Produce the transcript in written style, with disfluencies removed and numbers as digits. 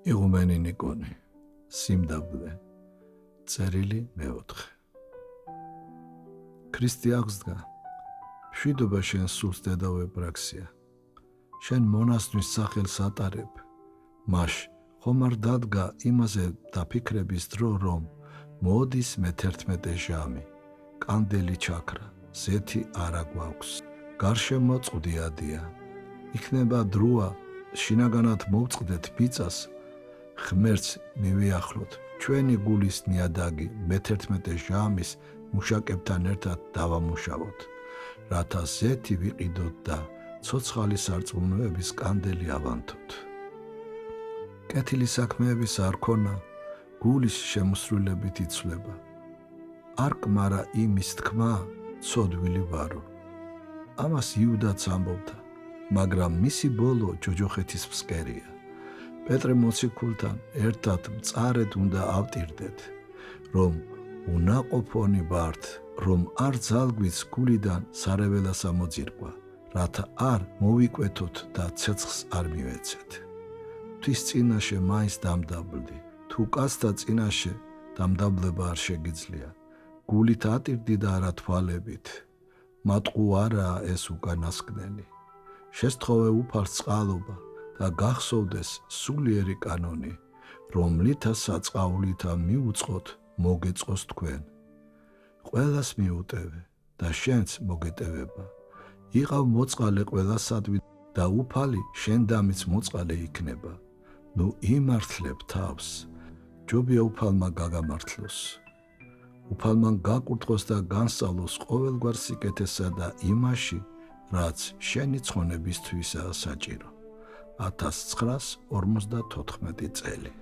იღუმენი ნიკონი, სიმდაბლე, წერილი მეოთხე. ქრისტე აღსდგა, მშვიდობა შენ სულს დედავებრაქსია, შენ მონასტრის სახელს ატარებ, მაშ ხომ არ დადგა იმაზე დაფიქრების დრო, რომ მოდის მე-11 ჟამი, კანდელი ჩაქრა, ზეთი არა გვაქვს, გარშემო წყდიადია, იქნება დროა, შინაგანად მოვწყდეთ მიწას, ღმერთს მივიახლოთ, ჩვენი გულის ნიადაგი მე-11 ჟამის მუშაკებთან ერთად დავამუშავოთ, რათა ზეთი ვიყიდოთ და ცოცხალი სარწმუნოების კანდელი ავანთოთ. კეთილი საქმეების არ ქონა, გულის შემოსრულებით იცვლება. არ კმარა იმის თქმა, ცოდვილი ვარო. ამას იუდაც ამბობდა, მაგრამ მისი ბოლო ჯოჯოხეთის ფსკერია. პეტრე მოციქულთან ერთად მწარედ უნდა ავტირდეთ, რომ უნაყოფონი ვართ, რომ არ ძალგვიც გულიდან სარეველასა მოძირკვა, რათა არ მოვიკვეთოთ და ცეცხლს არ მივეცეთ. ღვთის წინაშე მაინც დამდაბლდი, თუ კაცთა წინაშე დამდაბლება არ შეგიძლია, გულით ატირდი და არა თვალებით, მატყუ არაა ეს უკანასკნელი. შესთხოვე უფალს წყალობა და გახსოვდეს სულიერი კანონი, რომლითა საწყაულითა მიუწყოთ მოგეწყოს თქვენ. ყველას მიუტევე და შენც მოგეტევება. იყავ მოწყალე ყველასადვი და უფალი შენდამიც მოწყალე იქნება. ნუ იმართლებ თავს, ჯობია უფალმა გაგამართლოს. უფალმა გაკურთხოს და განსწავლოს ყოველგვარ სიკეთესა და იმაში, რაც შენი ცხონებისთვისაა საჭირო. 1954 წელი.